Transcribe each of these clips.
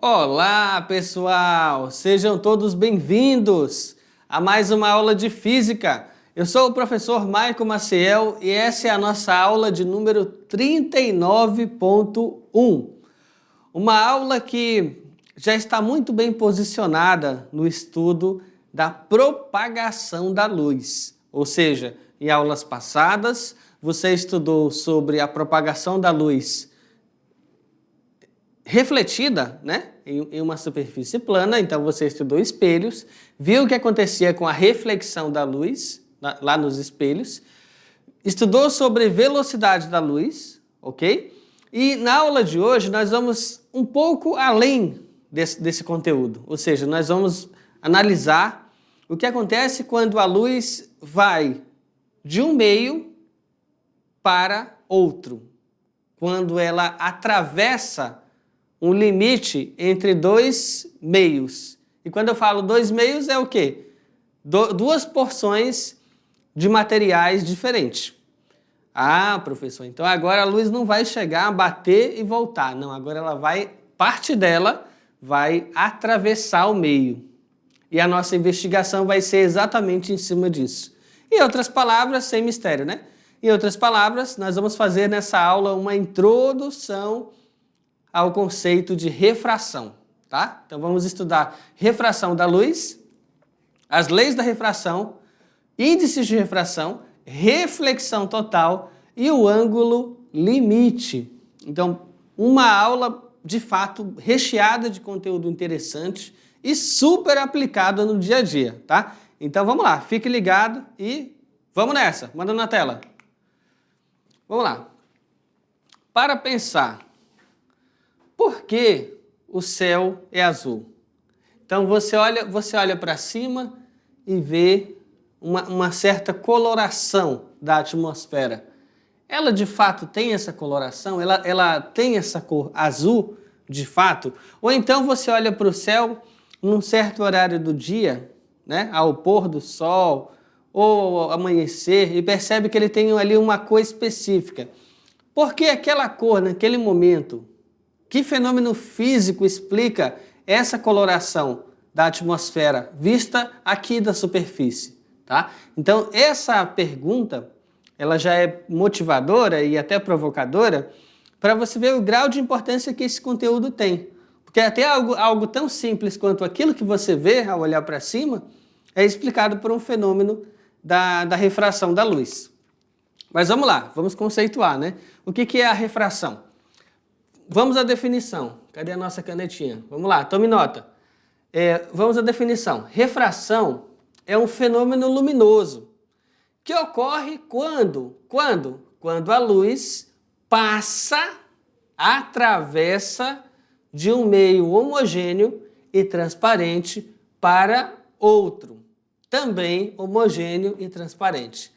Olá, pessoal! Sejam todos bem-vindos a mais uma aula de Física. Eu sou o professor Maico Maciel e essa é a nossa aula de número 39.1. Uma aula que já está muito bem posicionada no estudo da propagação da luz. Ou seja, em aulas passadas, você estudou sobre a propagação da luz refletida, né, em uma superfície plana. Então você estudou espelhos, viu o que acontecia com a reflexão da luz lá nos espelhos, estudou sobre velocidade da luz, ok? E na aula de hoje nós vamos um pouco além desse conteúdo, ou seja, nós vamos analisar o que acontece quando a luz vai de um meio para outro, quando ela atravessa um limite entre dois meios. E quando eu falo dois meios, é o quê? Duas porções de materiais diferentes. Ah, professor, então agora a luz não vai chegar, bater e voltar. Não, agora ela vai, parte dela vai atravessar o meio. E a nossa investigação vai ser exatamente em cima disso. Em outras palavras, sem mistério, né? Em outras palavras, nós vamos fazer nessa aula uma introdução ao conceito de refração, tá? Então vamos estudar refração da luz, as leis da refração, índices de refração, reflexão total e o ângulo limite. Então, uma aula de fato recheada de conteúdo interessante e super aplicado no dia a dia, tá? Então vamos lá, fique ligado e vamos nessa, manda na tela. Vamos lá. Para pensar, por que o céu é azul? Então você olha para cima e vê uma certa coloração da atmosfera. Ela de fato tem essa coloração? Ela tem essa cor azul de fato? Ou então você olha para o céu num certo horário do dia, né, ao pôr do sol ou ao amanhecer, e percebe que ele tem ali uma cor específica. Por que aquela cor naquele momento? Que fenômeno físico explica essa coloração da atmosfera vista aqui da superfície, tá? Então, essa pergunta, ela já é motivadora e até provocadora para você ver o grau de importância que esse conteúdo tem. Porque até algo tão simples quanto aquilo que você vê ao olhar para cima é explicado por um fenômeno da refração da luz. Mas vamos lá, vamos conceituar, né? O que é a refração? Vamos à definição. Cadê a nossa canetinha? Vamos lá, tome nota. Vamos à definição. Refração é um fenômeno luminoso que ocorre quando a luz atravessa de um meio homogêneo e transparente para outro, também homogêneo e transparente.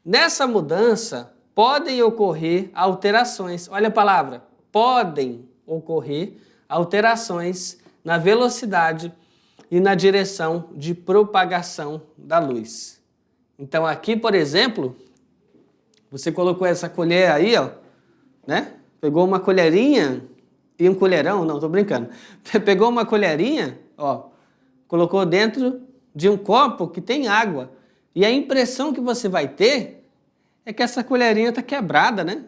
Nessa mudança podem ocorrer alterações. Olha a palavra. Podem ocorrer alterações na velocidade e na direção de propagação da luz. Então aqui, por exemplo, você colocou essa colher aí, ó, né? Pegou uma colherinha e um colherão, não, tô brincando. Pegou uma colherinha, ó, colocou dentro de um copo que tem água. E a impressão que você vai ter é que essa colherinha está quebrada, né?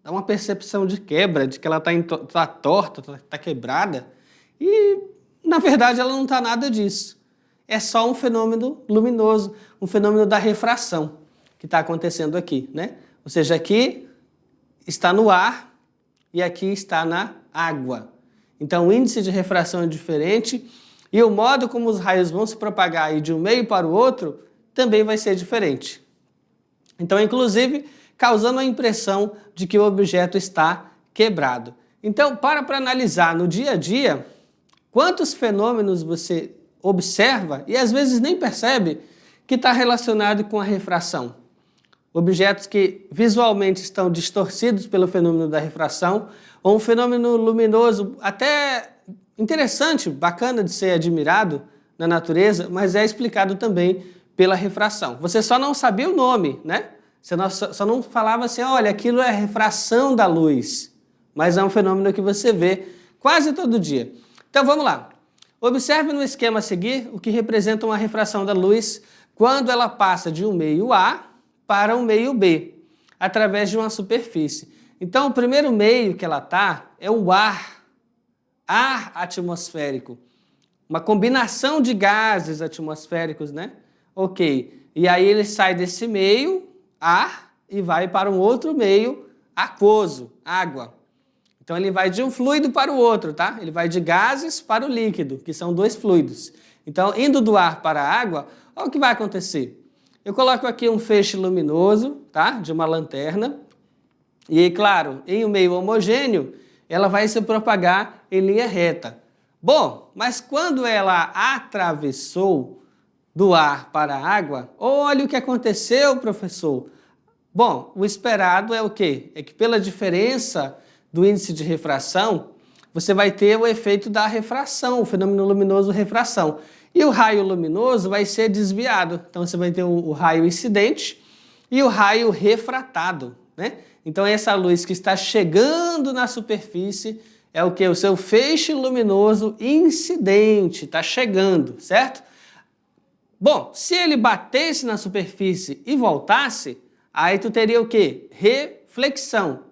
Dá uma percepção de quebra, de que ela tá torta, está quebrada. E, na verdade, ela não está nada disso. É só um fenômeno luminoso, um fenômeno da refração que está acontecendo aqui, né? Ou seja, aqui está no ar e aqui está na água. Então, o índice de refração é diferente e o modo como os raios vão se propagar aí de um meio para o outro também vai ser diferente. Então, inclusive, causando a impressão de que o objeto está quebrado. Então, para analisar no dia a dia, quantos fenômenos você observa e às vezes nem percebe que está relacionado com a refração. Objetos que visualmente estão distorcidos pelo fenômeno da refração, ou um fenômeno luminoso até interessante, bacana de ser admirado na natureza, mas é explicado também pela refração. Você só não sabia o nome, né? Você só não falava assim, olha, aquilo é refração da luz, mas é um fenômeno que você vê quase todo dia. Então vamos lá. Observe no esquema a seguir o que representa uma refração da luz quando ela passa de um meio A para um meio B, através de uma superfície. Então o primeiro meio que ela está é o ar atmosférico. Uma combinação de gases atmosféricos, né? Ok. E aí ele sai desse meio, ar, e vai para um outro meio, aquoso, água. Então ele vai de um fluido para o outro, tá? Ele vai de gases para o líquido, que são dois fluidos. Então, indo do ar para a água, olha o que vai acontecer. Eu coloco aqui um feixe luminoso, tá? De uma lanterna. E, claro, em um meio homogêneo, ela vai se propagar em linha reta. Bom, mas quando ela atravessou do ar para a água, olha o que aconteceu, professor. Bom, o esperado é o quê? É que pela diferença do índice de refração, você vai ter o efeito da refração, o fenômeno luminoso refração. E o raio luminoso vai ser desviado. Então você vai ter o raio incidente e o raio refratado, né? Então essa luz que está chegando na superfície é o que? O seu feixe luminoso incidente, está chegando, certo? Bom, se ele batesse na superfície e voltasse, aí tu teria o quê? Reflexão.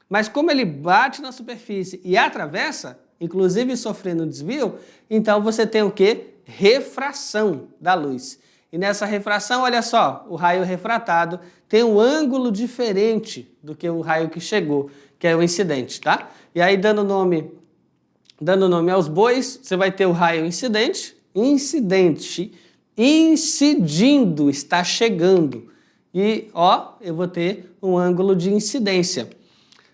Mas como ele bate na superfície e atravessa, inclusive sofrendo desvio, então você tem o quê? Refração da luz. E nessa refração, olha só, o raio refratado tem um ângulo diferente do que o raio que chegou, que é o incidente, tá? E aí, dando nome aos bois, você vai ter o raio incidente, incidindo, está chegando. E, ó, eu vou ter um ângulo de incidência.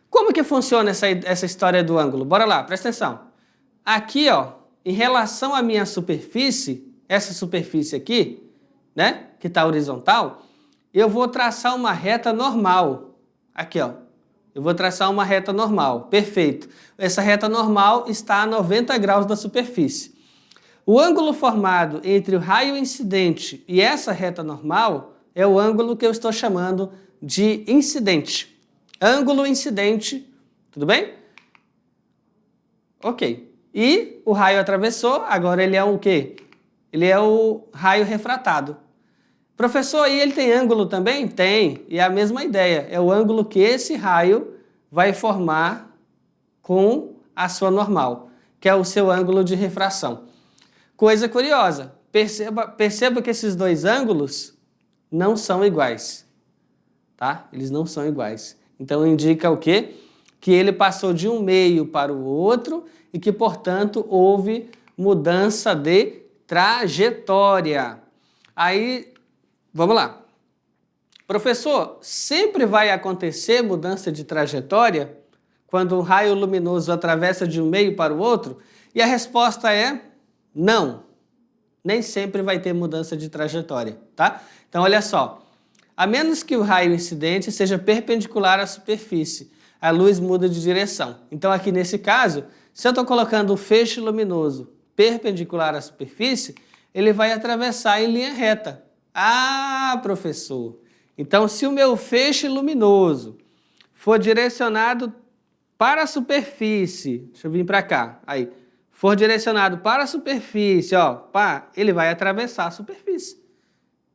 Como que funciona essa história do ângulo? Bora lá, presta atenção. Aqui, ó, em relação à minha superfície, essa superfície aqui, né, que está horizontal, eu vou traçar uma reta normal. Aqui, ó. Eu vou traçar uma reta normal. Perfeito. Essa reta normal está a 90 graus da superfície. O ângulo formado entre o raio incidente e essa reta normal é o ângulo que eu estou chamando de incidente. Ângulo incidente, tudo bem? Ok. E o raio atravessou, agora ele é o quê? Ele é o raio refratado. Professor, e ele tem ângulo também? Tem, e é a mesma ideia. É o ângulo que esse raio vai formar com a sua normal, que é o seu ângulo de refração. Coisa curiosa, perceba que esses dois ângulos não são iguais, tá? Eles não são iguais. Então indica o quê? Que ele passou de um meio para o outro e que, portanto, houve mudança de trajetória. Aí, vamos lá. Professor, sempre vai acontecer mudança de trajetória quando um raio luminoso atravessa de um meio para o outro? E a resposta é não. Nem sempre vai ter mudança de trajetória, tá? Então, olha só. A menos que o raio incidente seja perpendicular à superfície, a luz muda de direção. Então, aqui nesse caso, se eu estou colocando um feixe luminoso perpendicular à superfície, ele vai atravessar em linha reta. Ah, professor! Então, se o meu feixe luminoso for direcionado para a superfície, deixa eu vir para cá, aí, for direcionado para a superfície, ó, pá, ele vai atravessar a superfície.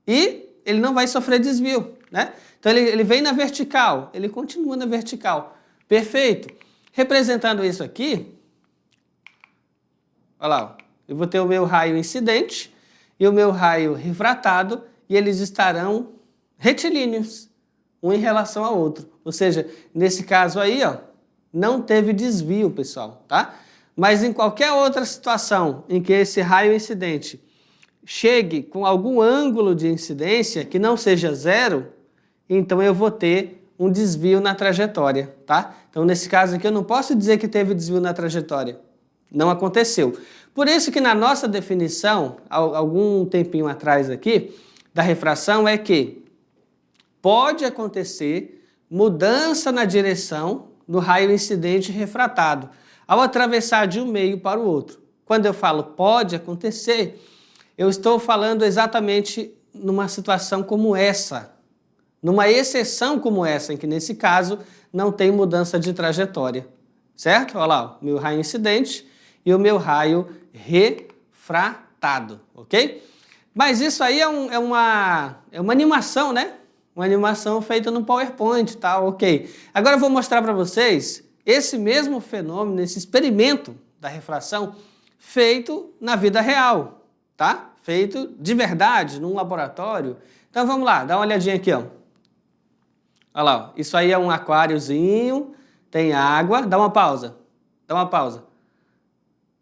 E ele não vai sofrer desvio, né? Então ele vem na vertical, ele continua na vertical. Perfeito. Representando isso aqui, olha lá, ó, eu vou ter o meu raio incidente e o meu raio refratado e eles estarão retilíneos, um em relação ao outro. Ou seja, nesse caso aí, ó, não teve desvio, pessoal, tá? Mas em qualquer outra situação em que esse raio incidente chegue com algum ângulo de incidência que não seja zero, então eu vou ter um desvio na trajetória, tá? Então, nesse caso aqui, eu não posso dizer que teve desvio na trajetória. Não aconteceu. Por isso que na nossa definição, algum tempinho atrás aqui, da refração é que pode acontecer mudança na direção do raio incidente refratado ao atravessar de um meio para o outro. Quando eu falo pode acontecer, eu estou falando exatamente numa situação como essa, numa exceção como essa, em que nesse caso não tem mudança de trajetória, certo? Olha lá, o meu raio incidente e o meu raio refratado, ok? Mas isso aí é uma animação, né? Uma animação feita no PowerPoint, tá? Ok. Agora eu vou mostrar para vocês esse mesmo fenômeno, esse experimento da refração feito na vida real, tá? Feito de verdade, num laboratório. Então vamos lá, dá uma olhadinha aqui, ó. Olha lá, ó. Isso aí é um aquáriozinho, tem água. Dá uma pausa, dá uma pausa.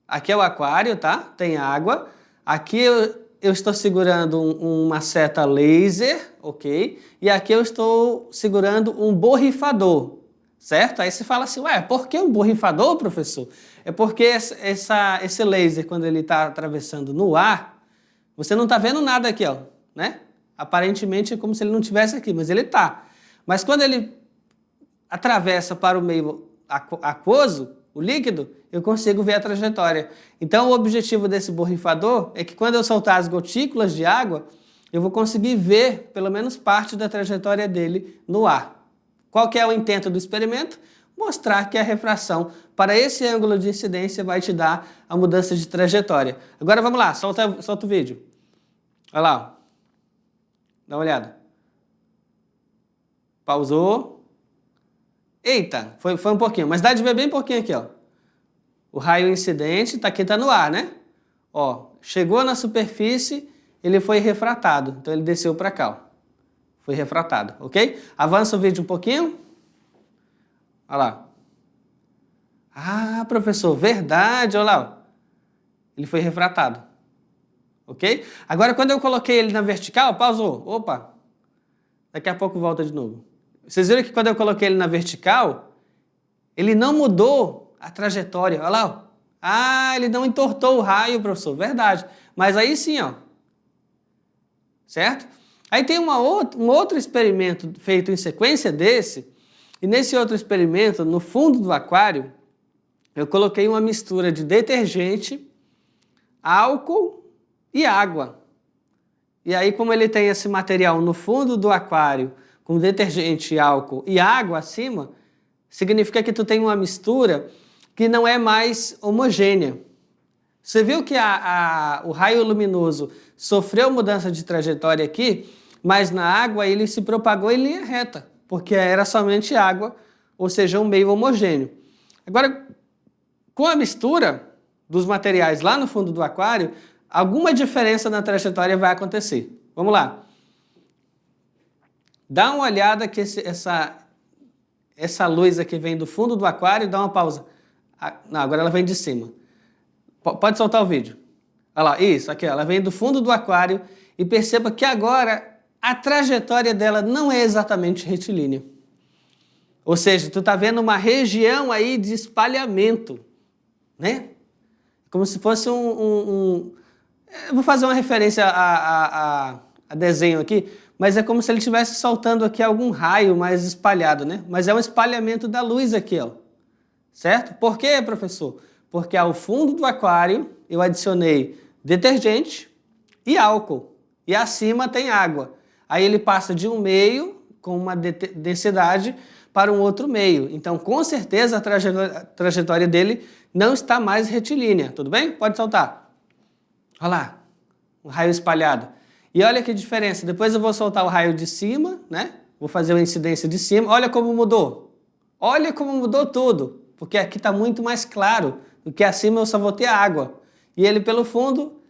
Aqui é o aquário, tá? Tem água. Aqui eu estou segurando uma seta laser, ok? E aqui eu estou segurando um borrifador, certo? Aí você fala assim, ué, por que um borrifador, professor? É porque esse laser, quando ele está atravessando no ar, você não está vendo nada aqui, ó, né? Aparentemente é como se ele não estivesse aqui, mas ele está. Mas quando ele atravessa para o meio aquoso, o líquido, eu consigo ver a trajetória. Então, o objetivo desse borrifador é que quando eu soltar as gotículas de água, eu vou conseguir ver pelo menos parte da trajetória dele no ar. Qual que é o intento do experimento? Mostrar que a refração para esse ângulo de incidência vai te dar a mudança de trajetória. Agora vamos lá, solta o vídeo. Olha lá, ó. Dá uma olhada. Pausou. Eita, foi um pouquinho, mas dá de ver bem pouquinho aqui, ó. O raio incidente tá no ar, né? Ó, chegou na superfície, ele foi refratado. Então ele desceu para cá, ó. Foi refratado, ok? Avança o vídeo um pouquinho. Olha lá. Ah, professor, verdade, olha lá, ó. Ele foi refratado. Ok? Agora, quando eu coloquei ele na vertical, pausou. Opa! Daqui a pouco volta de novo. Vocês viram que quando eu coloquei ele na vertical, ele não mudou a trajetória. Olha lá, ó. Ah, ele não entortou o raio, professor. Verdade. Mas aí sim, ó. Certo? Aí tem um outro experimento feito em sequência desse. E nesse outro experimento, no fundo do aquário, eu coloquei uma mistura de detergente, álcool e água. E aí, como ele tem esse material no fundo do aquário, com detergente, álcool e água acima, significa que tu tem uma mistura que não é mais homogênea. Você viu que o raio luminoso sofreu mudança de trajetória aqui, mas na água ele se propagou em linha reta, porque era somente água, ou seja, um meio homogêneo. Agora, com a mistura dos materiais lá no fundo do aquário, alguma diferença na trajetória vai acontecer. Vamos lá. Dá uma olhada que essa luz aqui vem do fundo do aquário, dá uma pausa. Não, agora ela vem de cima. Pode soltar o vídeo. Olha lá, isso, aqui, ela vem do fundo do aquário e perceba que agora a trajetória dela não é exatamente retilínea. Ou seja, tu está vendo uma região aí de espalhamento, né? Como se fosse eu vou fazer uma referência a desenho aqui, mas é como se ele estivesse soltando aqui algum raio mais espalhado, né? Mas é um espalhamento da luz aqui, ó. Certo? Por quê, professor? Porque ao fundo do aquário eu adicionei detergente e álcool. E acima tem água. Aí ele passa de um meio com uma densidade para um outro meio. Então, com certeza, a trajetória dele não está mais retilínea. Tudo bem? Pode soltar. Olha lá, um raio espalhado. E olha que diferença. Depois eu vou soltar o raio de cima, né? Vou fazer uma incidência de cima. Olha como mudou. Olha como mudou tudo. Porque aqui está muito mais claro. Do que acima eu só vou ter água. E ele pelo fundo,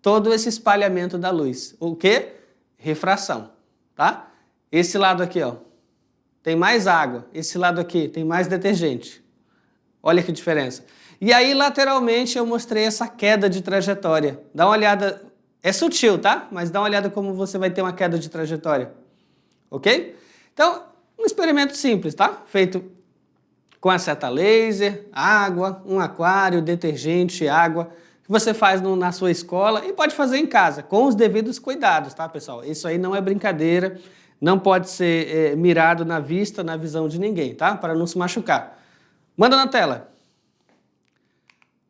todo esse espalhamento da luz. O quê? Refração, tá? Esse lado aqui, ó, tem mais água. Esse lado aqui tem mais detergente. Olha que diferença. E aí, lateralmente, eu mostrei essa queda de trajetória. Dá uma olhada. É sutil, tá? Mas dá uma olhada como você vai ter uma queda de trajetória. Ok? Então, um experimento simples, tá? Feito com a seta laser, água, um aquário, detergente, água, que você faz na sua escola e pode fazer em casa, com os devidos cuidados, tá, pessoal? Isso aí não é brincadeira, não pode ser mirado na vista, na visão de ninguém, tá? Para não se machucar. Manda na tela.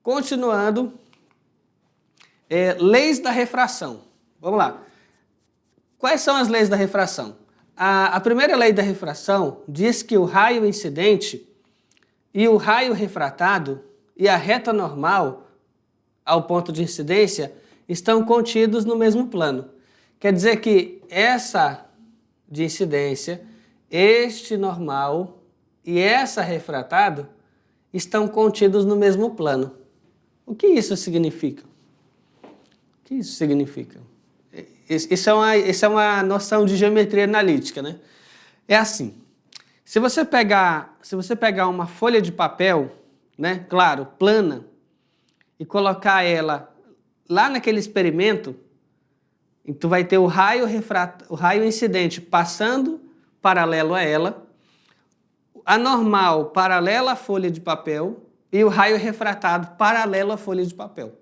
Continuando, leis da refração. Vamos lá. Quais são as leis da refração? A primeira lei da refração diz que o raio incidente e o raio refratado, e a reta normal ao ponto de incidência estão contidos no mesmo plano. Quer dizer que essa de incidência, este normal e essa refratado estão contidos no mesmo plano. O que isso significa? O que isso significa? Isso é uma noção de geometria analítica, né? É assim, se você pegar uma folha de papel, né, claro, plana, e colocar ela lá naquele experimento, tu vai ter o raio incidente passando paralelo a ela, a normal paralela à folha de papel e o raio refratado paralelo à folha de papel.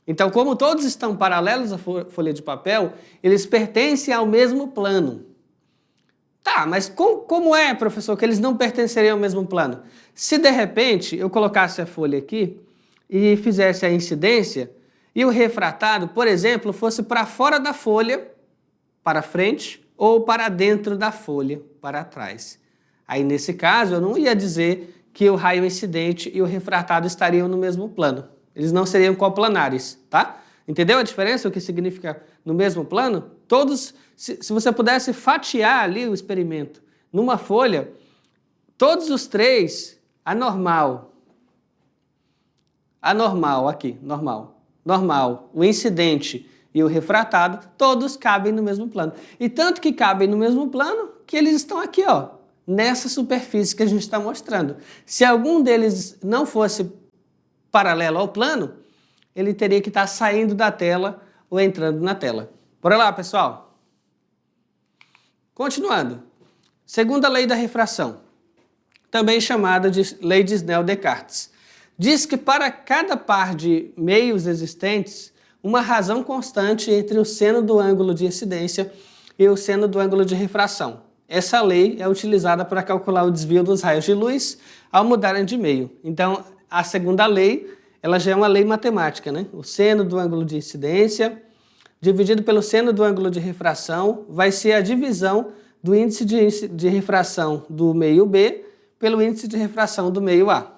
Então, como todos estão paralelos à folha de papel, eles pertencem ao mesmo plano. Tá, mas como é, professor, que eles não pertenceriam ao mesmo plano? Se de repente eu colocasse a folha aqui e fizesse a incidência e o refratado, por exemplo, fosse para fora da folha, para frente, ou para dentro da folha, para trás. Aí, nesse caso, eu não ia dizer que o raio incidente e o refratado estariam no mesmo plano. Eles não seriam coplanares, tá? Entendeu a diferença? O que significa no mesmo plano? Todos, se você pudesse fatiar ali o experimento numa folha, todos os três, normal, o incidente e o refratado, todos cabem no mesmo plano. E tanto que cabem no mesmo plano que eles estão aqui, ó, nessa superfície que a gente está mostrando. Se algum deles não fosse paralelo ao plano, ele teria que estar saindo da tela ou entrando na tela. Bora lá, pessoal. Continuando. Segunda lei da refração, também chamada de lei de Snell-Descartes. Diz que para cada par de meios existentes, uma razão constante entre o seno do ângulo de incidência e o seno do ângulo de refração. Essa lei é utilizada para calcular o desvio dos raios de luz ao mudarem de meio. Então, a segunda lei, ela já é uma lei matemática, né? O seno do ângulo de incidência dividido pelo seno do ângulo de refração vai ser a divisão do índice de refração do meio B pelo índice de refração do meio A.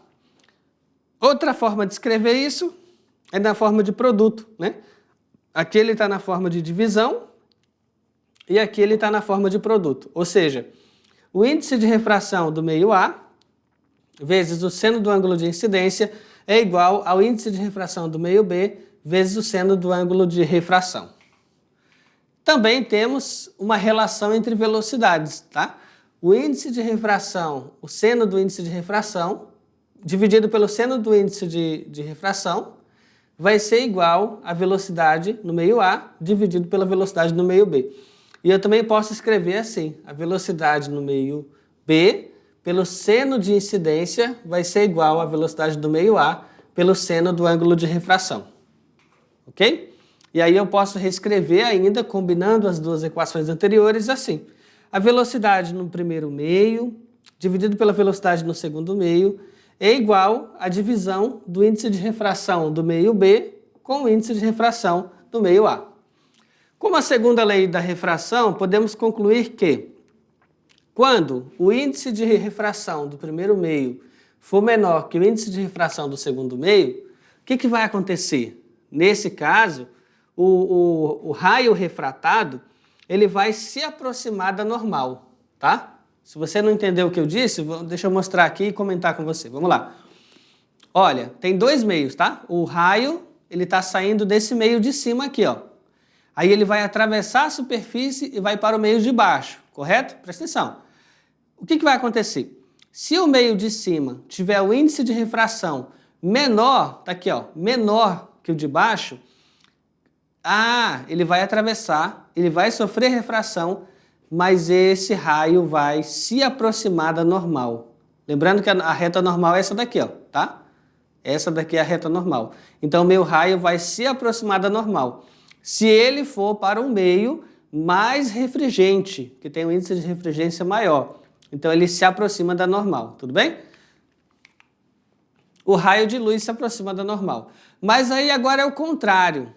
Outra forma de escrever isso é na forma de produto, né? Aqui ele está na forma de divisão e aqui ele está na forma de produto. Ou seja, o índice de refração do meio A vezes o seno do ângulo de incidência é igual ao índice de refração do meio B vezes o seno do ângulo de refração. Também temos uma relação entre velocidades, tá? O índice de refração, o seno do índice de refração, dividido pelo seno do índice de refração, vai ser igual à velocidade no meio A dividido pela velocidade no meio B. E eu também posso escrever assim, a velocidade no meio B pelo seno de incidência vai ser igual à velocidade do meio A pelo seno do ângulo de refração. Ok? E aí eu posso reescrever ainda, combinando as duas equações anteriores, assim. A velocidade no primeiro meio, dividido pela velocidade no segundo meio, é igual à divisão do índice de refração do meio B com o índice de refração do meio A. Como a segunda lei da refração, podemos concluir que quando o índice de refração do primeiro meio for menor que o índice de refração do segundo meio, o que vai acontecer? Nesse caso, o raio refratado ele vai se aproximar da normal, tá? Se você não entendeu o que eu disse, deixa eu mostrar aqui e comentar com você. Vamos lá. Olha, tem dois meios, tá? O raio, ele está saindo desse meio de cima aqui, ó. Aí ele vai atravessar a superfície e vai para o meio de baixo, correto? Presta atenção. O que vai acontecer? Se o meio de cima tiver o índice de refração menor, tá aqui, ó, menor que o de baixo, ele vai atravessar, ele vai sofrer refração, mas esse raio vai se aproximar da normal. Lembrando que a reta normal é essa daqui, ó, tá? Essa daqui é a reta normal. Então, o meu raio vai se aproximar da normal. Se ele for para um meio mais refringente, que tem um índice de refringência maior, então ele se aproxima da normal, tudo bem? O raio de luz se aproxima da normal. Mas aí agora é o contrário.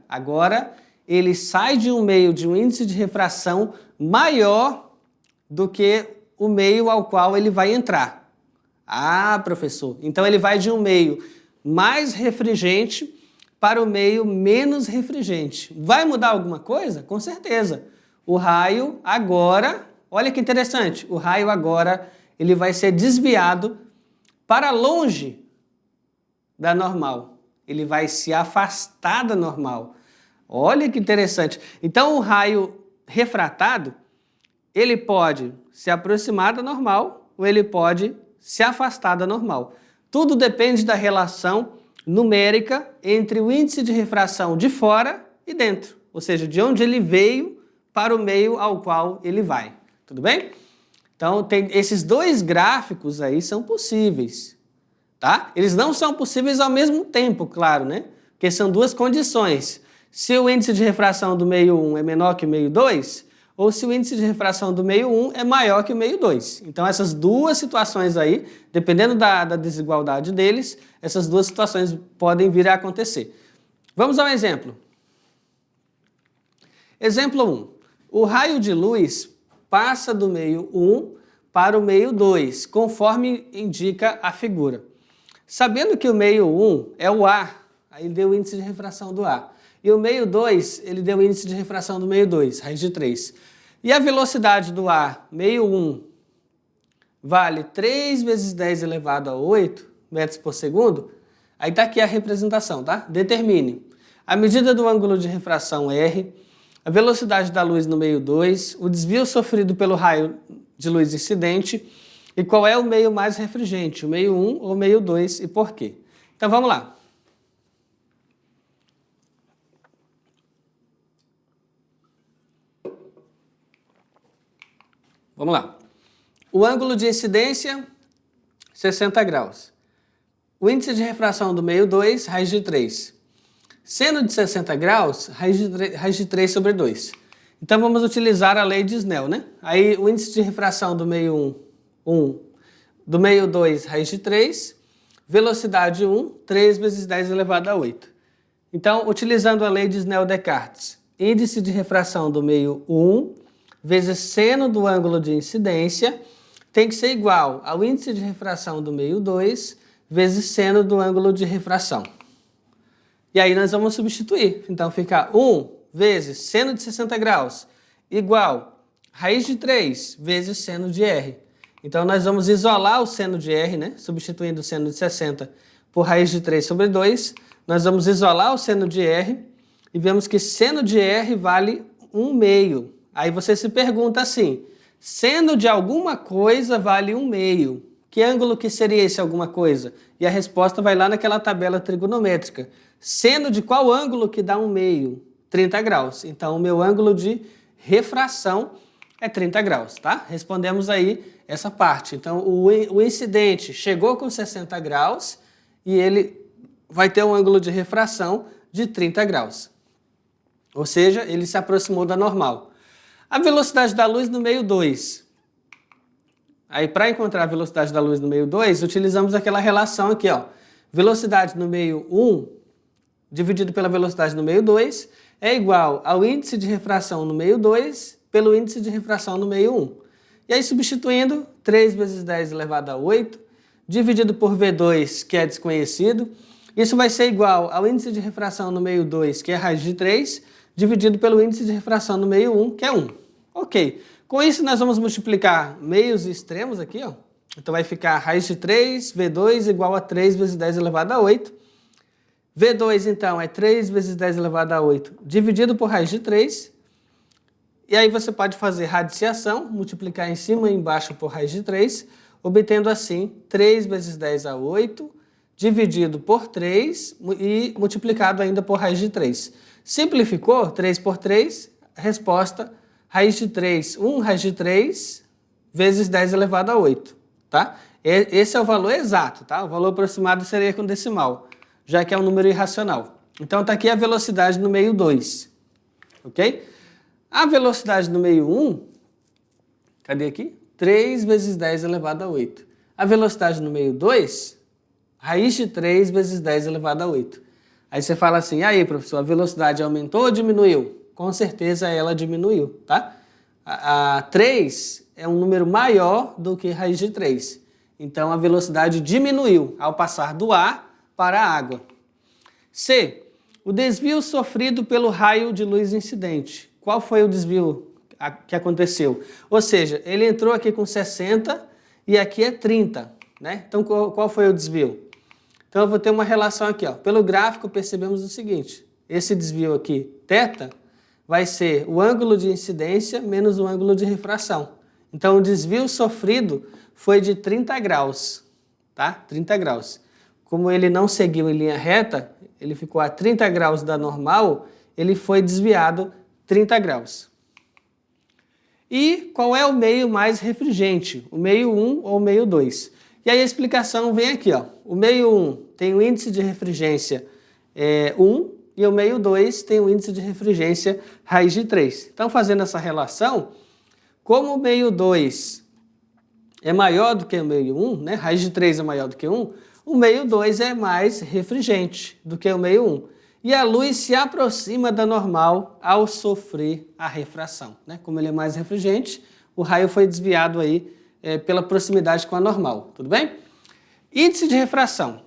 Agora ele sai de um meio de um índice de refração maior do que o meio ao qual ele vai entrar. Ah, professor, então ele vai de um meio mais refringente para o meio menos refringente. Vai mudar alguma coisa? Com certeza. O raio agora, olha que interessante, o raio agora ele vai ser desviado para longe da normal. Ele vai se afastar da normal. Olha que interessante. Então o raio refratado, ele pode se aproximar da normal ou ele pode se afastar da normal. Tudo depende da relação numérica entre o índice de refração de fora e dentro, ou seja, de onde ele veio para o meio ao qual ele vai. Tudo bem? Então, esses dois gráficos aí são possíveis, tá? Eles não são possíveis ao mesmo tempo, claro, né? Porque são duas condições. Se o índice de refração do meio 1 é menor que o meio 2, ou se o índice de refração do meio 1 é maior que o meio 2. Então, essas duas situações aí, dependendo da desigualdade deles, essas duas situações podem vir a acontecer. Vamos a um exemplo. Exemplo 1. O raio de luz passa do meio 1 para o meio 2, conforme indica a figura. Sabendo que o meio 1 é o A, aí ele deu o índice de refração do A. E o meio 2, ele deu o índice de refração do meio 2, raiz de 3. E a velocidade do A, meio 1, vale 3 vezes 10 elevado a 8 metros por segundo. Aí está aqui a representação, tá? Determine a medida do ângulo de refração R, a velocidade da luz no meio 2, o desvio sofrido pelo raio de luz incidente e qual é o meio mais refringente, o meio 1 ou o meio 2 e por quê. Então vamos lá. Vamos lá. O ângulo de incidência, 60 graus. O índice de refração do meio 2, raiz de 3. Seno de 60 graus, raiz de 3 sobre 2. Então vamos utilizar a lei de Snell, né? Aí o índice de refração do meio 1, do meio 2, raiz de 3. Velocidade 1, 3 vezes 10 elevado a 8. Então, utilizando a lei de Snell-Descartes, índice de refração do meio 1 vezes seno do ângulo de incidência tem que ser igual ao índice de refração do meio 2 vezes seno do ângulo de refração. E aí nós vamos substituir. Então fica 1 vezes seno de 60 graus igual raiz de 3 vezes seno de R. Então nós vamos isolar o seno de R, né? Substituindo o seno de 60 por raiz de 3 sobre 2. Nós vamos isolar o seno de R e vemos que seno de R vale 1/2. Aí você se pergunta assim, seno de alguma coisa vale 1/2. Que ângulo que seria esse alguma coisa? E a resposta vai lá naquela tabela trigonométrica. Seno de qual ângulo que dá 1/2? 30 graus. Então, o meu ângulo de refração é 30 graus, tá? Respondemos aí essa parte. Então, o incidente chegou com 60 graus e ele vai ter um ângulo de refração de 30 graus. Ou seja, ele se aproximou da normal. A velocidade da luz no meio 2. Aí, para encontrar a velocidade da luz no meio 2, utilizamos aquela relação aqui, ó. Velocidade no meio 1 dividido pela velocidade no meio 2 é igual ao índice de refração no meio 2 pelo índice de refração no meio 1. E aí, substituindo, 3 vezes 10 elevado a 8, dividido por V2, que é desconhecido, isso vai ser igual ao índice de refração no meio 2, que é raiz de 3, dividido pelo índice de refração no meio 1, que é 1. Ok. Com isso, nós vamos multiplicar meios e extremos aqui, ó. Então, vai ficar raiz de 3, V2 igual a 3 vezes 10 elevado a 8. V2, então, é 3 vezes 10 elevado a 8, dividido por raiz de 3. E aí você pode fazer radiciação, multiplicar em cima e embaixo por raiz de 3, obtendo assim 3 vezes 10 a 8, dividido por 3 e multiplicado ainda por raiz de 3. Simplificou, 3 por 3, resposta, raiz de 3, 1 raiz de 3 vezes 10 elevado a 8, tá? Esse é o valor exato, tá? O valor aproximado seria com decimal, já que é um número irracional. Então está aqui a velocidade no meio 2, ok? A velocidade no meio 1, cadê aqui? 3 vezes 10 elevado a 8. A velocidade no meio 2, raiz de 3 vezes 10 elevado a 8. Aí você fala assim, aí professor, a velocidade aumentou ou diminuiu? Com certeza ela diminuiu, tá? A 3 é um número maior do que raiz de 3. Então a velocidade diminuiu ao passar do ar para a água. C. O desvio sofrido pelo raio de luz incidente. Qual foi o desvio que aconteceu? Ou seja, ele entrou aqui com 60 e aqui é 30, né? Então qual foi o desvio? Então eu vou ter uma relação aqui, ó. Pelo gráfico percebemos o seguinte, esse desvio aqui, θ, vai ser o ângulo de incidência menos o ângulo de refração. Então o desvio sofrido foi de 30 graus, tá? 30 graus. Como ele não seguiu em linha reta, ele ficou a 30 graus da normal, ele foi desviado 30 graus. E qual é o meio mais refringente? O meio 1 ou o meio 2? E aí a explicação vem aqui, ó. O meio 1 tem o índice de refringência 1 e o meio 2 tem o índice de refringência raiz de 3. Então, fazendo essa relação, como o meio 2 é maior do que o meio 1, né? Raiz de 3 é maior do que 1, o meio 2 é mais refringente do que o meio 1. E a luz se aproxima da normal ao sofrer a refração, né? Como ele é mais refringente, o raio foi desviado aí pela proximidade com a normal, tudo bem? Índice de refração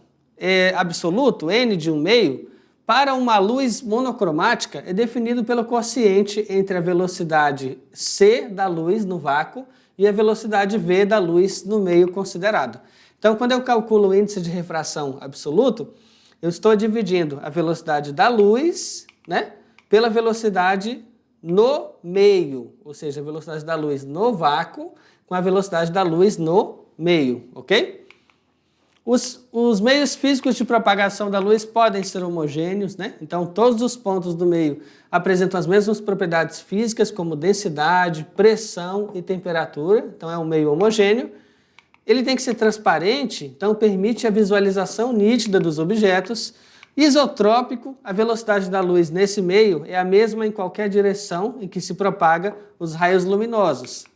absoluto, N de 1/2, para uma luz monocromática é definido pelo quociente entre a velocidade C da luz no vácuo e a velocidade V da luz no meio considerado. Então, quando eu calculo o índice de refração absoluto, eu estou dividindo a velocidade da luz, né, pela velocidade no meio, ou seja, a velocidade da luz no vácuo com a velocidade da luz no meio, ok? Os meios físicos de propagação da luz podem ser homogêneos, né? Então, todos os pontos do meio apresentam as mesmas propriedades físicas, como densidade, pressão e temperatura. Então, é um meio homogêneo. Ele tem que ser transparente, então permite a visualização nítida dos objetos. Isotrópico, a velocidade da luz nesse meio é a mesma em qualquer direção em que se propaga os raios luminosos.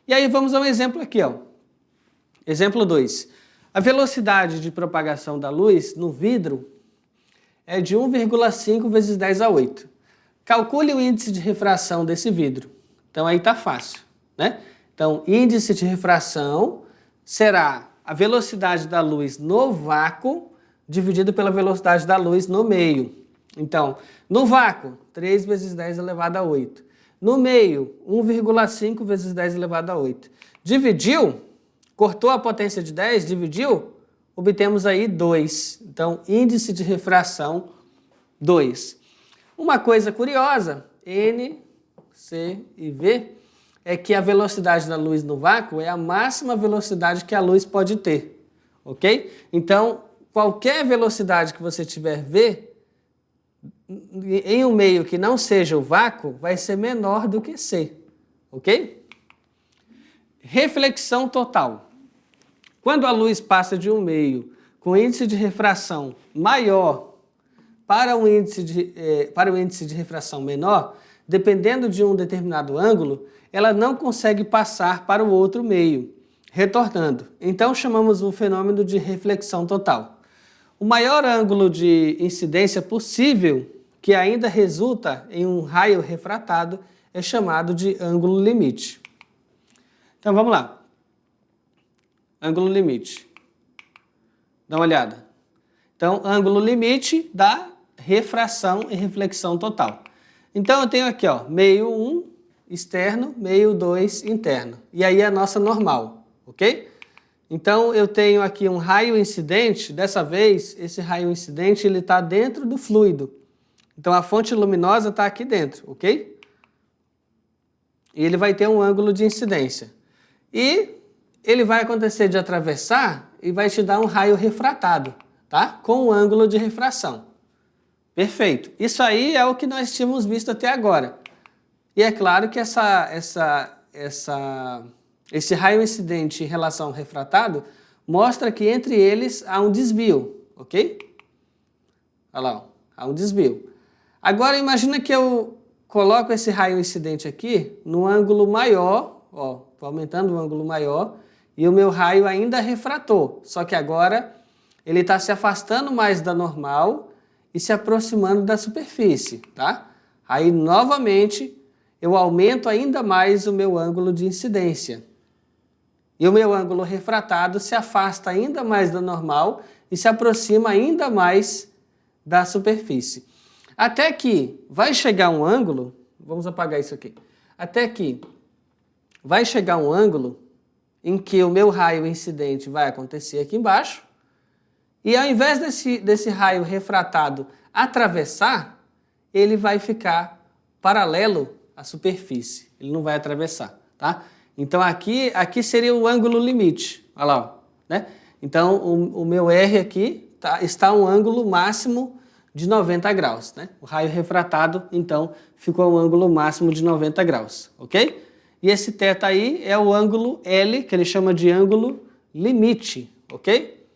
E aí vamos a um exemplo aqui, ó. Exemplo 2. A velocidade de propagação da luz no vidro é de 1,5 vezes 10 a 8. Calcule o índice de refração desse vidro. Então aí está fácil, né? Então, índice de refração será a velocidade da luz no vácuo dividido pela velocidade da luz no meio. Então, no vácuo, 3 vezes 10 elevado a 8. No meio, 1,5 vezes 10 elevado a 8. Dividiu, cortou a potência de 10, dividiu, obtemos aí 2. Então, índice de refração 2. Uma coisa curiosa, N, C e V, é que a velocidade da luz no vácuo é a máxima velocidade que a luz pode ter, ok? Então, qualquer velocidade que você tiver V, em um meio que não seja o vácuo, vai ser menor do que C, ok? Reflexão total. Quando a luz passa de um meio com índice de refração maior para um índice de refração menor, dependendo de um determinado ângulo, ela não consegue passar para o outro meio, retornando. Então chamamos o fenômeno de reflexão total. O maior ângulo de incidência possível, que ainda resulta em um raio refratado, é chamado de ângulo limite. Então vamos lá. Ângulo limite. Dá uma olhada. Então, ângulo limite dá refração e reflexão total. Então eu tenho aqui, ó, meio 1 externo, meio 2 interno. E aí é a nossa normal, ok? Então eu tenho aqui um raio incidente, dessa vez esse raio incidente ele está dentro do fluido. Então a fonte luminosa está aqui dentro, ok? E ele vai ter um ângulo de incidência. E ele vai acontecer de atravessar e vai te dar um raio refratado, tá? Com um ângulo de refração. Perfeito. Isso aí é o que nós tínhamos visto até agora. E é claro que esse raio incidente em relação ao refratado mostra que entre eles há um desvio, ok? Olha lá, ó, há um desvio. Agora imagina que eu coloco esse raio incidente aqui no ângulo maior, ó, estou aumentando o ângulo maior, e o meu raio ainda refratou, só que agora ele está se afastando mais da normal e se aproximando da superfície, tá? Aí novamente eu aumento ainda mais o meu ângulo de incidência. E o meu ângulo refratado se afasta ainda mais do normal e se aproxima ainda mais da superfície. Até que vai chegar um ângulo, vamos apagar isso aqui, até que vai chegar um ângulo em que o meu raio incidente vai acontecer aqui embaixo, e ao invés desse raio refratado atravessar, ele vai ficar paralelo à superfície, ele não vai atravessar, tá? Então aqui seria o ângulo limite, olha lá, ó, né? Então o meu R aqui está um ângulo máximo de 90 graus, né? O raio refratado, então, ficou um ângulo máximo de 90 graus, ok? E esse θ aí é o ângulo L, que ele chama de ângulo limite, ok?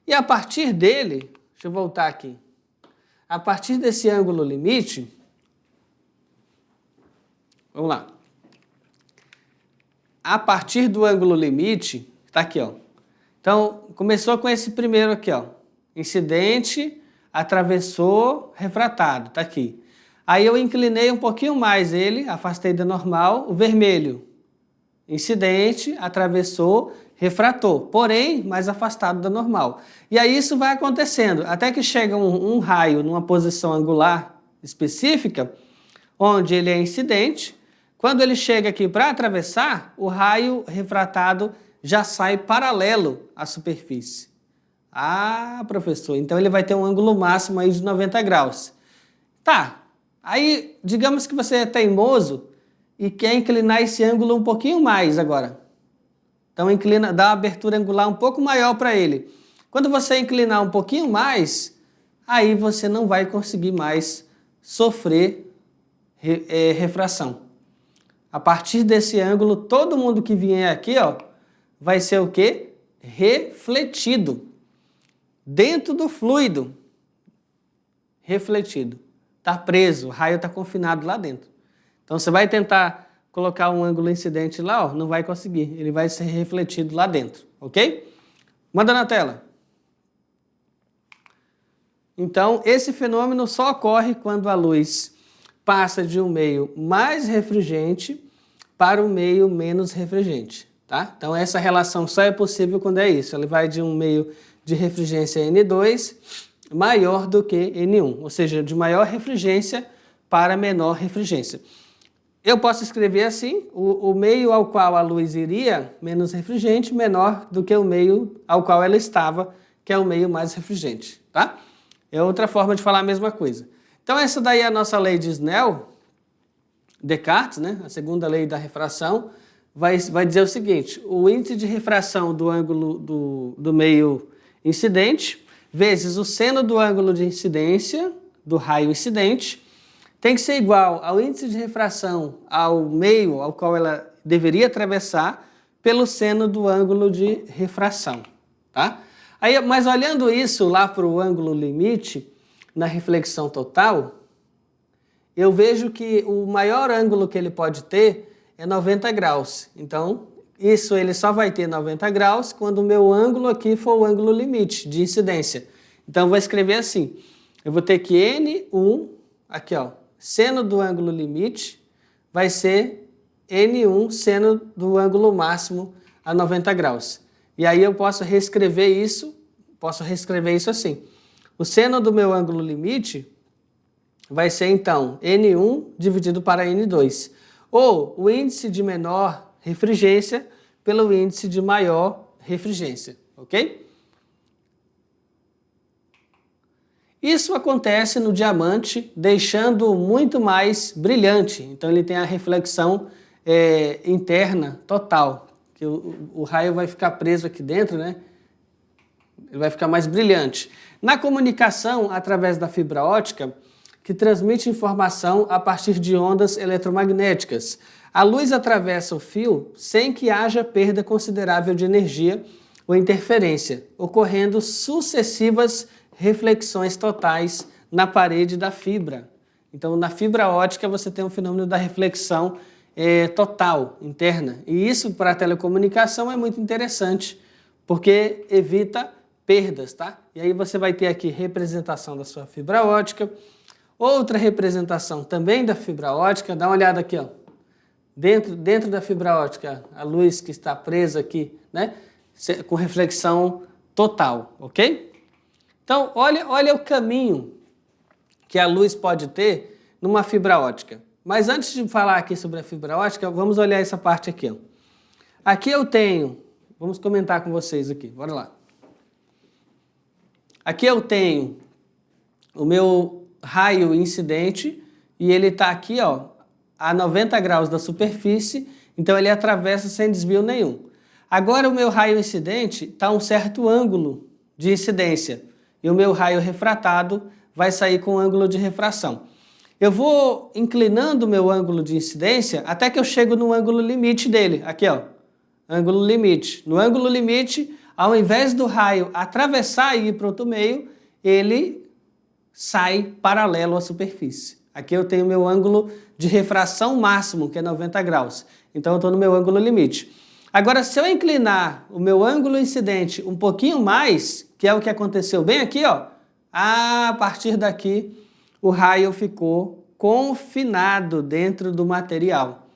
E a partir dele, deixa eu voltar aqui, a partir desse ângulo limite, vamos lá, a partir do ângulo limite, está aqui, ó. Então, começou com esse primeiro aqui, ó, incidente, atravessou, refratado, está aqui. Aí eu inclinei um pouquinho mais ele, afastei da normal, o vermelho, incidente, atravessou, refratou, porém mais afastado da normal. E aí isso vai acontecendo, até que chega um raio numa posição angular específica, onde ele é incidente. Quando ele chega aqui para atravessar, o raio refratado já sai paralelo à superfície. Ah, professor, então ele vai ter um ângulo máximo aí de 90 graus. Tá, aí digamos que você é teimoso e quer inclinar esse ângulo um pouquinho mais agora. Então dá uma abertura angular um pouco maior para ele. Quando você inclinar um pouquinho mais, aí você não vai conseguir mais sofrer refração. A partir desse ângulo, todo mundo que vier aqui, ó, vai ser o quê? Refletido. Dentro do fluido, refletido. Está preso, o raio está confinado lá dentro. Então você vai tentar colocar um ângulo incidente lá, ó, não vai conseguir. Ele vai ser refletido lá dentro, ok? Manda na tela. Então, esse fenômeno só ocorre quando a luz passa de um meio mais refringente para um meio menos refringente, tá? Então, essa relação só é possível quando é isso. Ele vai de um meio de refringência N2 maior do que N1, ou seja, de maior refringência para menor refringência. Eu posso escrever assim, o meio ao qual a luz iria, menos refringente, menor do que o meio ao qual ela estava, que é o meio mais refringente, tá? É outra forma de falar a mesma coisa. Então essa daí é a nossa lei de Snell, Descartes, né? A segunda lei da refração, vai dizer o seguinte, o índice de refração do ângulo do meio incidente vezes o seno do ângulo de incidência do raio incidente tem que ser igual ao índice de refração ao meio ao qual ela deveria atravessar pelo seno do ângulo de refração, tá? Aí, mas olhando isso lá para o ângulo limite, na reflexão total, eu vejo que o maior ângulo que ele pode ter é 90 graus. Então, isso ele só vai ter 90 graus quando o meu ângulo aqui for o ângulo limite de incidência. Então, eu vou escrever assim, eu vou ter que N1, aqui ó, seno do ângulo limite vai ser N1 seno do ângulo máximo a 90 graus. E aí eu posso reescrever isso assim. O seno do meu ângulo limite vai ser então N1 dividido para N2. Ou o índice de menor refringência pelo índice de maior refringência, ok? Isso acontece no diamante, deixando muito mais brilhante. Então ele tem a reflexão interna total, que o raio vai ficar preso aqui dentro, né? Ele vai ficar mais brilhante. Na comunicação, através da fibra ótica, que transmite informação a partir de ondas eletromagnéticas, a luz atravessa o fio sem que haja perda considerável de energia ou interferência, ocorrendo sucessivas reflexões totais na parede da fibra. Então, na fibra ótica, você tem um fenômeno da reflexão total, interna. E isso, para a telecomunicação, é muito interessante, porque evita perdas, tá? E aí você vai ter aqui representação da sua fibra ótica, outra representação também da fibra ótica, dá uma olhada aqui, ó. dentro da fibra óptica, a luz que está presa aqui, né? Com reflexão total, ok? Então, olha o caminho que a luz pode ter numa fibra óptica. Mas antes de falar aqui sobre a fibra óptica, vamos olhar essa parte aqui. Ó. Aqui eu tenho, vamos comentar com vocês aqui, bora lá. Aqui eu tenho o meu raio incidente e ele está aqui, ó, a 90 graus da superfície, então ele atravessa sem desvio nenhum. Agora o meu raio incidente está a um certo ângulo de incidência e o meu raio refratado vai sair com ângulo de refração. Eu vou inclinando o meu ângulo de incidência até que eu chego no ângulo limite dele. Aqui, ó, ângulo limite. No ângulo limite, ao invés do raio atravessar e ir para outro meio, ele sai paralelo à superfície. Aqui eu tenho meu ângulo de refração máximo, que é 90 graus. Então eu estou no meu ângulo limite. Agora, se eu inclinar o meu ângulo incidente um pouquinho mais, que é o que aconteceu bem aqui, ó, a partir daqui o raio ficou confinado dentro do material.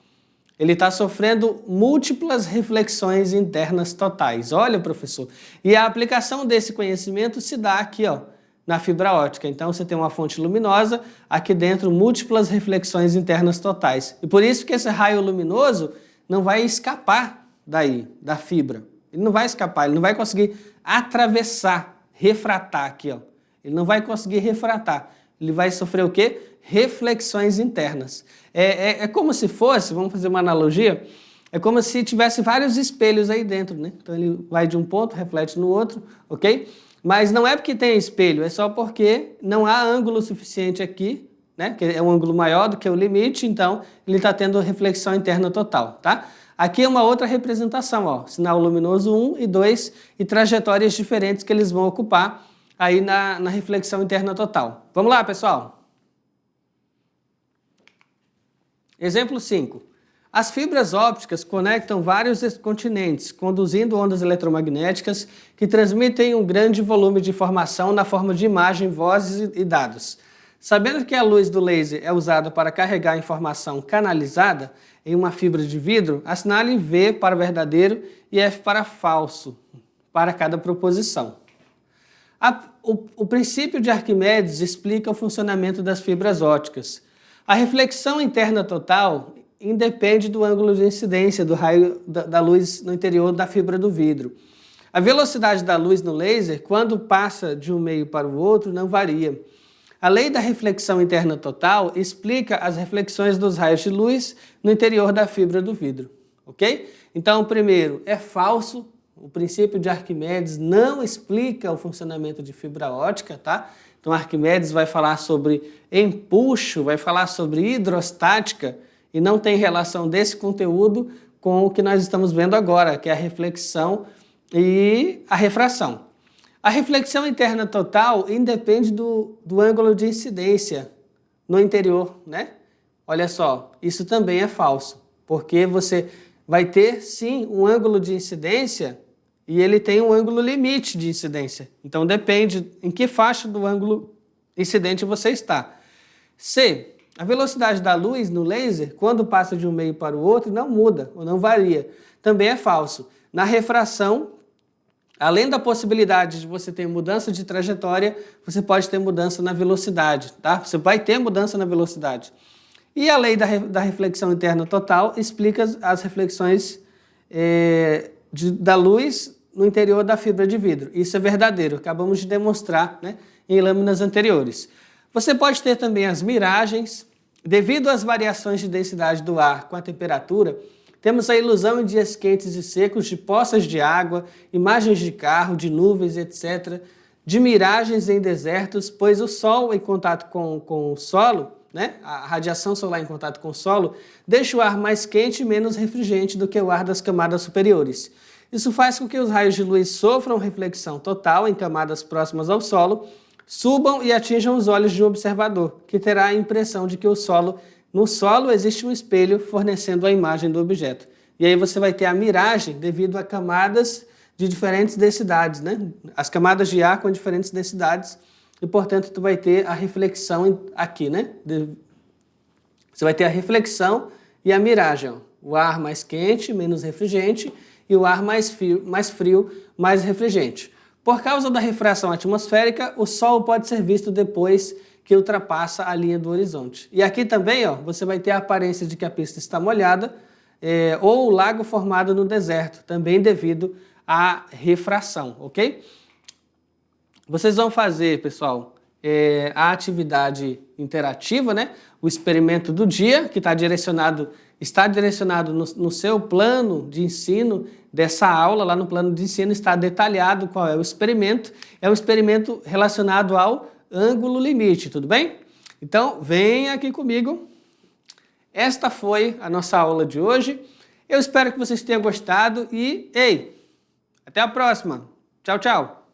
Ele está sofrendo múltiplas reflexões internas totais. Olha, professor. E a aplicação desse conhecimento se dá aqui, ó, na fibra óptica. Então, você tem uma fonte luminosa, aqui dentro múltiplas reflexões internas totais. E por isso que esse raio luminoso não vai escapar daí, da fibra. Ele não vai escapar, ele não vai conseguir atravessar, refratar aqui, ó. Ele não vai conseguir refratar. Ele vai sofrer o quê? Reflexões internas. É como se fosse, vamos fazer uma analogia, é como se tivesse vários espelhos aí dentro, né? Então ele vai de um ponto, reflete no outro, ok? Mas não é porque tem espelho, é só porque não há ângulo suficiente aqui, né? Que é um ângulo maior do que o limite, então ele está tendo reflexão interna total, tá? Aqui é uma outra representação, ó, sinal luminoso 1 e 2 e trajetórias diferentes que eles vão ocupar aí na reflexão interna total. Vamos lá, pessoal? Exemplo 5. As fibras ópticas conectam vários continentes, conduzindo ondas eletromagnéticas que transmitem um grande volume de informação na forma de imagem, vozes e dados. Sabendo que a luz do laser é usada para carregar a informação canalizada em uma fibra de vidro, assinale V para verdadeiro e F para falso, para cada proposição. O princípio de Arquimedes explica o funcionamento das fibras ópticas. A reflexão interna total independe do ângulo de incidência do raio da luz no interior da fibra do vidro. A velocidade da luz no laser, quando passa de um meio para o outro, não varia. A lei da reflexão interna total explica as reflexões dos raios de luz no interior da fibra do vidro, ok? Então, primeiro, é falso. O princípio de Arquimedes não explica o funcionamento de fibra óptica, tá? Então, Arquimedes vai falar sobre empuxo, vai falar sobre hidrostática e não tem relação desse conteúdo com o que nós estamos vendo agora, que é a reflexão e a refração. A reflexão interna total independe do ângulo de incidência no interior, né? Olha só, isso também é falso, porque você vai ter, sim, um ângulo de incidência e ele tem um ângulo limite de incidência. Então, depende em que faixa do ângulo incidente você está. C. A velocidade da luz no laser, quando passa de um meio para o outro, não muda ou não varia. Também é falso. Na refração, além da possibilidade de você ter mudança de trajetória, você pode ter mudança na velocidade, tá? Você vai ter mudança na velocidade. E a lei da reflexão interna total explica as reflexões da luz no interior da fibra de vidro. Isso é verdadeiro, acabamos de demonstrar, né, em lâminas anteriores. Você pode ter também as miragens. Devido às variações de densidade do ar com a temperatura, temos a ilusão em dias quentes e secos de poças de água, imagens de carro, de nuvens, etc., de miragens em desertos, pois o Sol em contato com o solo, né, a radiação solar em contato com o solo, deixa o ar mais quente e menos refrigerante do que o ar das camadas superiores. Isso faz com que os raios de luz sofram reflexão total em camadas próximas ao solo, subam e atinjam os olhos de um observador, que terá a impressão de que no solo existe um espelho fornecendo a imagem do objeto. E aí você vai ter a miragem devido a camadas de diferentes densidades, né? As camadas de ar com diferentes densidades e, portanto, tu vai ter a reflexão aqui, né? Você vai ter a reflexão e a miragem, ó. O ar mais quente, menos refrigerante, e o ar mais frio, mais refrigerante. Por causa da refração atmosférica, o Sol pode ser visto depois que ultrapassa a linha do horizonte. E aqui também, ó, você vai ter a aparência de que a pista está molhada, ou o lago formado no deserto, também devido à refração, ok? Vocês vão fazer, pessoal, a atividade interativa, né? O experimento do dia, que está direcionado no seu plano de ensino dessa aula. Lá no plano de ensino está detalhado qual é o experimento. É um experimento relacionado ao ângulo limite, tudo bem? Então, vem aqui comigo. Esta foi a nossa aula de hoje. Eu espero que vocês tenham gostado e, ei, até a próxima. Tchau, tchau.